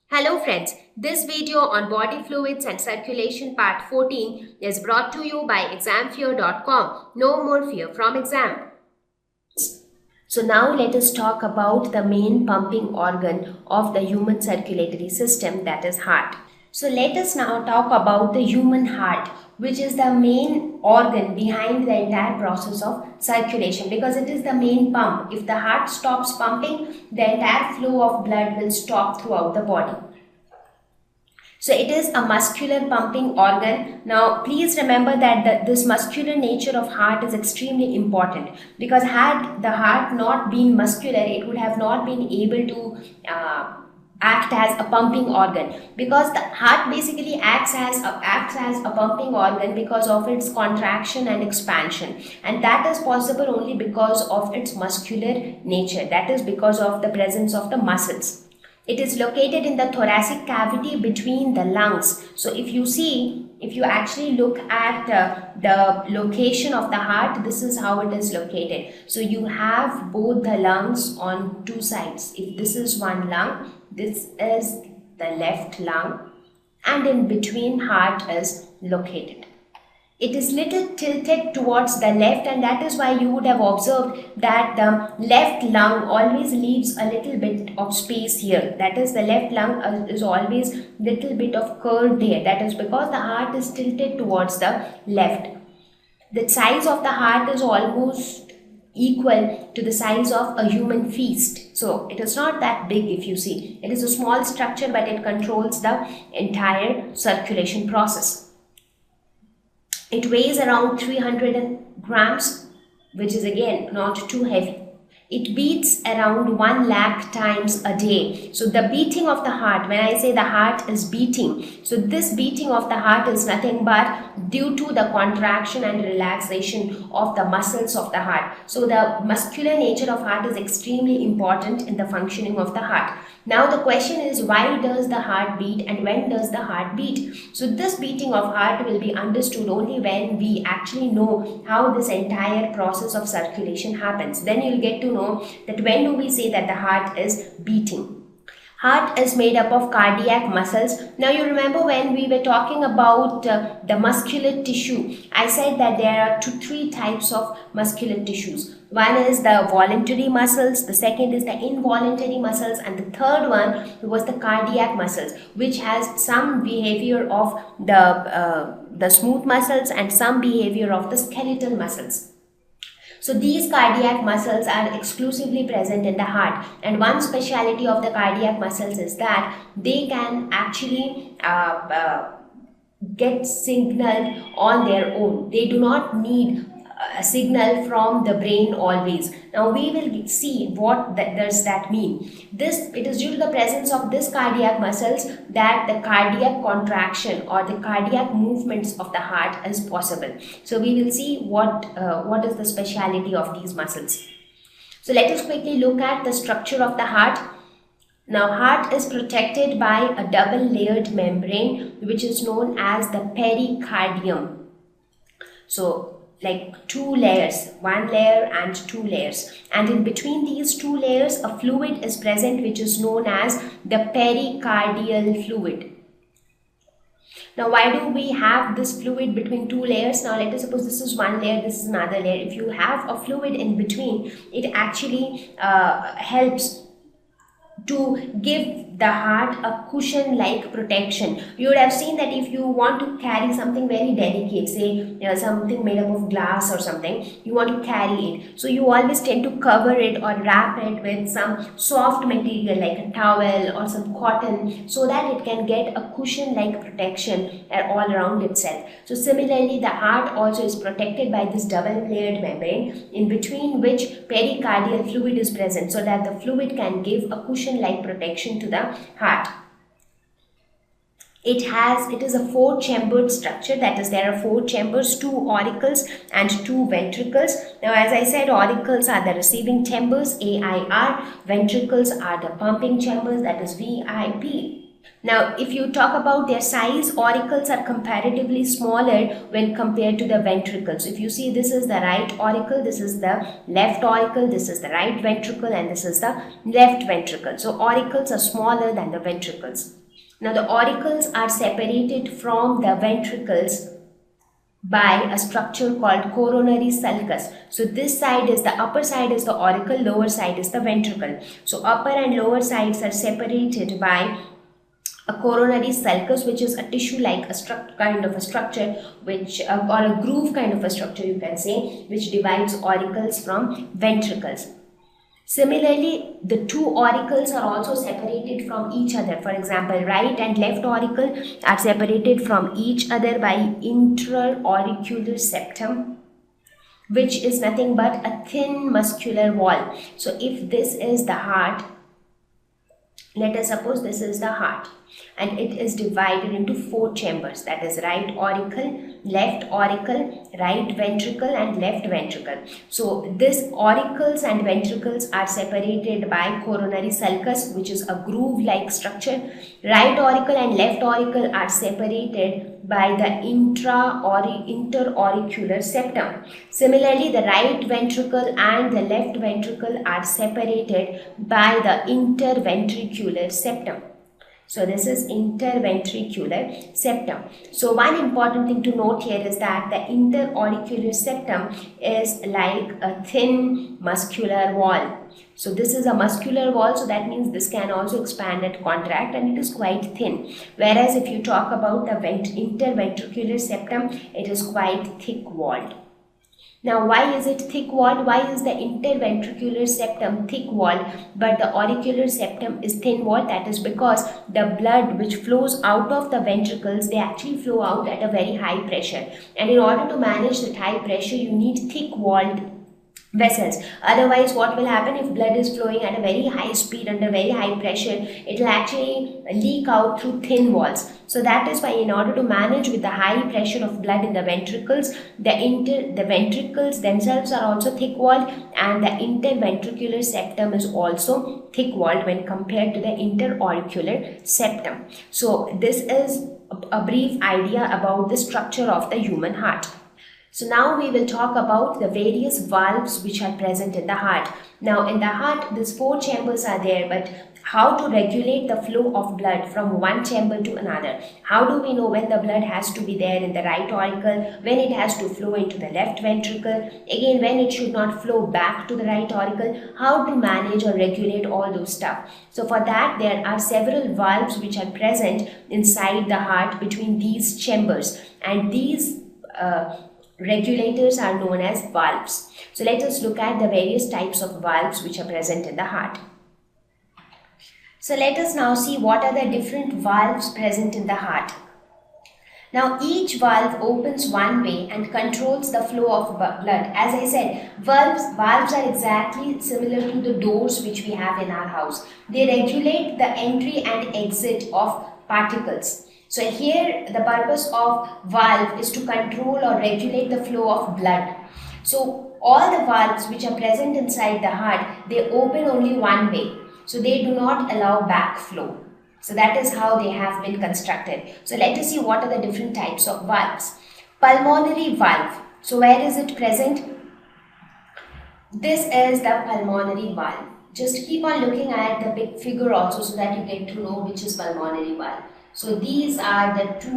Hello friends, this video on body fluids and circulation part 14 is brought to you by examfear.com. No more fear from exam. So now let us talk about the main pumping organ of the human circulatory system, that is heart. So let us now talk about the human heart, which is the main organ behind the entire process of circulation, because it is the main pump. If the heart stops pumping, the entire flow of blood will stop throughout the body. So it is a muscular pumping organ. Now please remember that this muscular nature of heart is extremely important, because had the heart not been muscular, it would have not been able to act as a pumping organ, because the heart basically acts as a pumping organ because of its contraction and expansion, and that is possible only because of its muscular nature, that is because of the presence of the muscles. It is located in the thoracic cavity between the lungs. So if you actually look at the location of the heart, this is how it is located. So you have both the lungs on two sides. If this is one lung, this is the left lung, and in between heart is located. It is little tilted towards the left, and that is why you would have observed that the left lung always leaves a little bit of space here. That is, the left lung is always little bit of curved here. That is because the heart is tilted towards the left. The size of the heart is almost equal to the size of a human fist. So it is not that big if you see. It is a small structure, but it controls the entire circulation process. It weighs around 300 grams, which is again not too heavy. It beats around 1 lakh times a day. So the beating of the heart, when I say the heart is beating, so this beating of the heart is nothing but due to the contraction and relaxation of the muscles of the heart. So the muscular nature of heart is extremely important in the functioning of the heart. Now the question is, why does the heart beat and when does the heart beat? So this beating of heart will be understood only when we actually know how this entire process of circulation happens. Then you'll get to know that when do we say that the heart is beating. Heart is made up of cardiac muscles. Now you remember when we were talking about the muscular tissue, I said that there are three types of muscular tissues. One is the voluntary muscles, the second is the involuntary muscles, and the third one was the cardiac muscles, which has some behavior of the smooth muscles and some behavior of the skeletal muscles. So these cardiac muscles are exclusively present in the heart, and one speciality of the cardiac muscles is that they can actually get signal on their own. They do not need a signal from the brain always. Now we will see what does that mean. It is due to the presence of this cardiac muscles that the cardiac contraction or the cardiac movements of the heart is possible. So we will see what is the speciality of these muscles. So let us quickly look at the structure of the heart. Now heart is protected by a double layered membrane which is known as the pericardium. So like two layers, one layer and two layers, and in between these two layers a fluid is present which is known as the pericardial fluid. Now why do we have this fluid between two layers? Now let us suppose this is one layer, this is another layer. If you have a fluid in between, it actually helps to give the heart a cushion like protection. You would have seen that if you want to carry something very delicate, say something made up of glass or something, you want to carry it, so you always tend to cover it or wrap it with some soft material like a towel or some cotton, so that it can get a cushion like protection all around itself. So similarly the heart also is protected by this double layered membrane in between which pericardial fluid is present, so that the fluid can give a cushion like protection to the heart. It is a four-chambered structure, that is there are four chambers, two auricles and two ventricles. Now as I said, auricles are the receiving chambers, AIR, ventricles are the pumping chambers, that is VIP. Now, if you talk about their size, auricles are comparatively smaller when compared to the ventricles. If you see, this is the right auricle, this is the left auricle, this is the right ventricle, and this is the left ventricle. So, auricles are smaller than the ventricles. Now, the auricles are separated from the ventricles by a structure called coronary sulcus. So this side is the upper side is the auricle, lower side is the ventricle. So upper and lower sides are separated by a coronary sulcus, which is a tissue like a kind of a structure, which or a groove kind of a structure you can say, which divides auricles from ventricles. Similarly, the two auricles are also separated from each other. For example, right and left auricle are separated from each other by intra-auricular septum, which is nothing but a thin muscular wall. So if this is the heart, let us suppose this is the heart, and it is divided into 4 chambers, that is right auricle, left auricle, right ventricle, and left ventricle. So this auricles and ventricles are separated by coronary sulcus, which is a groove like structure. Right auricle and left auricle are separated by the interauricular septum. Similarly, the right ventricle and the left ventricle are separated by the interventricular septum. So this is interventricular septum. So one important thing to note here is that the interauricular septum is like a thin muscular wall. So this is a muscular wall, so that means this can also expand and contract, and it is quite thin. Whereas if you talk about the interventricular septum, it is quite thick walled. Now, why is it thick walled? Why is the interventricular septum thick walled but the auricular septum is thin walled? That is because the blood which flows out of the ventricles, they actually flow out at a very high pressure. And in order to manage that high pressure, you need thick walled vessels. Otherwise, what will happen if blood is flowing at a very high speed under very high pressure? It will actually leak out through thin walls. So that is why, in order to manage with the high pressure of blood in the ventricles, the ventricles themselves are also thick walled, and the interventricular septum is also thick walled when compared to the interauricular septum. So this is a brief idea about the structure of the human heart. So now we will talk about the various valves which are present in the heart. Now in the heart, these 4 chambers are there, but how to regulate the flow of blood from one chamber to another? How do we know when the blood has to be there in the right auricle, when it has to flow into the left ventricle, again when it should not flow back to the right auricle? How to manage or regulate all those stuff? So for that, there are several valves which are present inside the heart between these chambers, and these regulators are known as valves. So let us look at the various types of valves which are present in the heart. So let us now see what are the different valves present in the heart. Now each valve opens one way and controls the flow of blood. As I said, valves are exactly similar to the doors which we have in our house. They regulate the entry and exit of particles. So here the purpose of valve is to control or regulate the flow of blood. So all the valves which are present inside the heart, they open only one way. So they do not allow backflow. So that is how they have been constructed. So let us see what are the different types of valves. Pulmonary valve. So where is it present? This is the pulmonary valve. Just keep on looking at the big figure also so that you get to know which is pulmonary valve. So these are the 2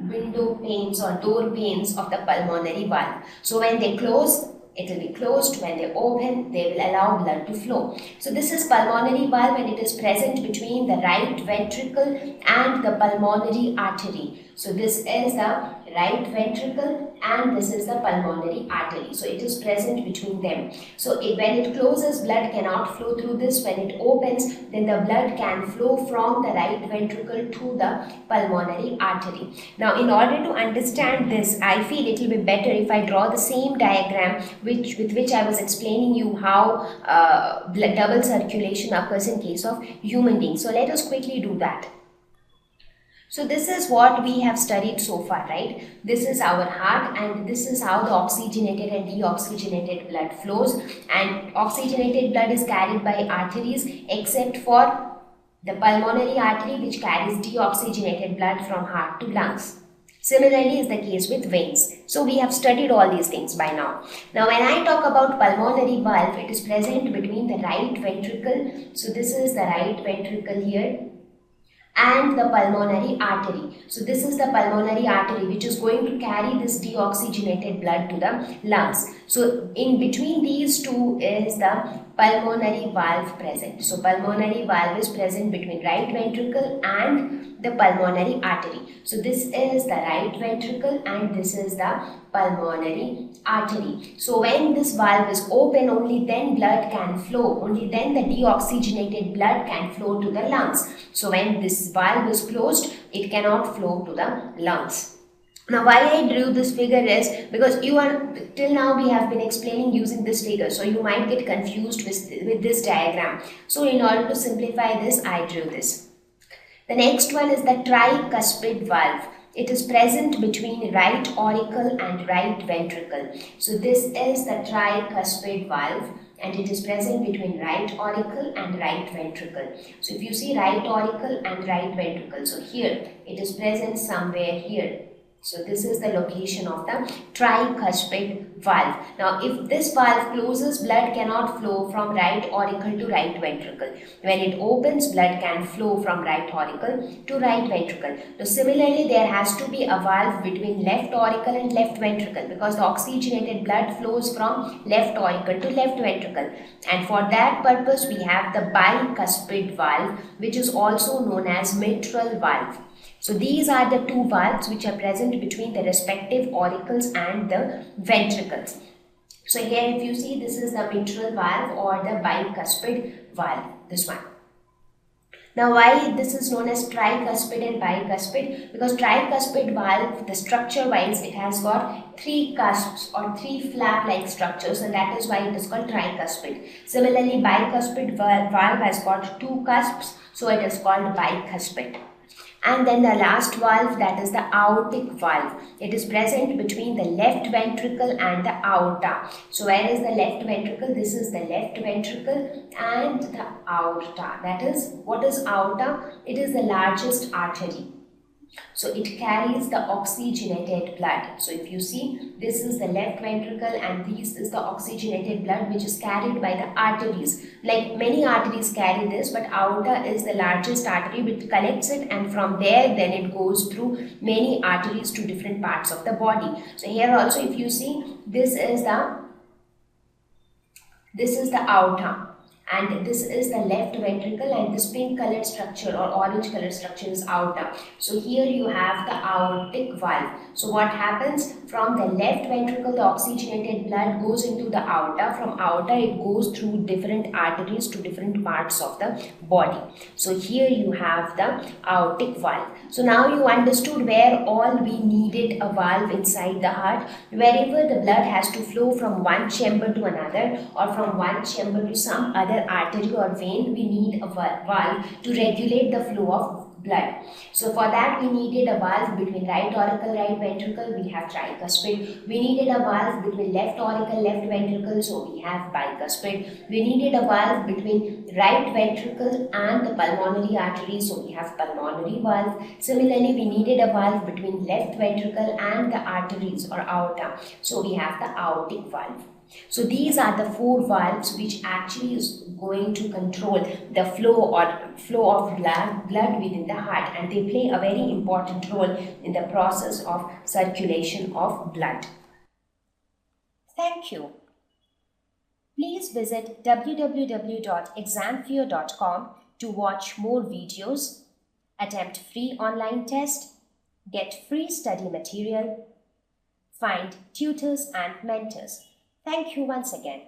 window panes or door panes of the pulmonary valve. So when they close, it will be closed. When they open, they will allow blood to flow. So this is pulmonary valve, and it is present between the right ventricle and the pulmonary artery. So this is the right ventricle and this is the pulmonary artery. So it is present between them. So when it closes, blood cannot flow through this. When it opens, then the blood can flow from the right ventricle to the pulmonary artery. Now in order to understand this, I feel it will be better if I draw the same diagram with which I was explaining you how blood double circulation occurs in case of human beings. So let us quickly do that. So this is what we have studied so far, right? This is our heart, and this is how the oxygenated and deoxygenated blood flows. And oxygenated blood is carried by arteries except for The pulmonary artery which carries deoxygenated blood from heart to lungs. Similarly is the case with veins. So we have studied all these things by now. Now when I talk about pulmonary valve, it is present between the right ventricle. So this is the right ventricle here, and the pulmonary artery. So this is the pulmonary artery which is going to carry this deoxygenated blood to the lungs. So in between these two is the pulmonary valve present. So pulmonary valve is present between right ventricle and the pulmonary artery. So this is the right ventricle and this is the pulmonary artery. So when this valve is open, only then blood can flow, only then the deoxygenated blood can flow to the lungs. So when this valve is closed, it cannot flow to the lungs. Now why I drew this figure is because till now we have been explaining using this figure, so you might get confused with this diagram. So in order to simplify this, I drew this. The next one is the tricuspid valve. It is present between right auricle and right ventricle. So this is the tricuspid valve and it is present between right auricle and right ventricle. So if you see right auricle and right ventricle, so here it is present somewhere here. So this is the location of the tricuspid valve. Now if this valve closes, blood cannot flow from right auricle to right ventricle. When it opens, blood can flow from right auricle to right ventricle. So similarly, there has to be a valve between left auricle and left ventricle because the oxygenated blood flows from left auricle to left ventricle. And for that purpose, we have the bicuspid valve, which is also known as mitral valve. So these are the two valves which are present between the respective auricles and the ventricles. So here if you see, this is the mitral valve or the bicuspid valve, this one. Now why this is known as tricuspid and bicuspid? Because tricuspid valve, the structure wise, it has got three cusps or three flap like structures, and that is why it is called tricuspid. Similarly, bicuspid valve has got two cusps, so it is called bicuspid. And then the last valve, that is the aortic valve. It is present between the left ventricle and the aorta. So where is the left ventricle? This is the left ventricle and the aorta. That is, what is aorta? It is the largest artery. So it carries the oxygenated blood. So if you see, this is the left ventricle and this is the oxygenated blood which is carried by the arteries. Like many arteries carry this, but aorta is the largest artery which collects it, and from there then it goes through many arteries to different parts of the body. So here also if you see, this is the aorta. And this is the left ventricle, and this pink colored structure or orange colored structure is aorta. So here you have the aortic valve. So what happens? From the left ventricle, the oxygenated blood goes into the aorta. From aorta, it goes through different arteries to different parts of the body. So here you have the aortic valve. So now you understood where all we needed a valve inside the heart. Wherever the blood has to flow from one chamber to another or from one chamber to some other artery or vein, we need a valve to regulate the flow of blood. So for that we needed a valve between right auricle, right ventricle, we have tricuspid. We needed a valve between left auricle, left ventricle, so we have bicuspid. We needed a valve between right ventricle and the pulmonary artery, so we have pulmonary valve. Similarly, we needed a valve between left ventricle and the arteries or aorta, so we have the aortic valve. So these are the four valves which actually is going to control the flow of blood within the heart, and they play a very important role in the process of circulation of blood. Thank you. Please visit www.examfear.com to watch more videos, attempt free online test, get free study material, find tutors and mentors. Thank you once again.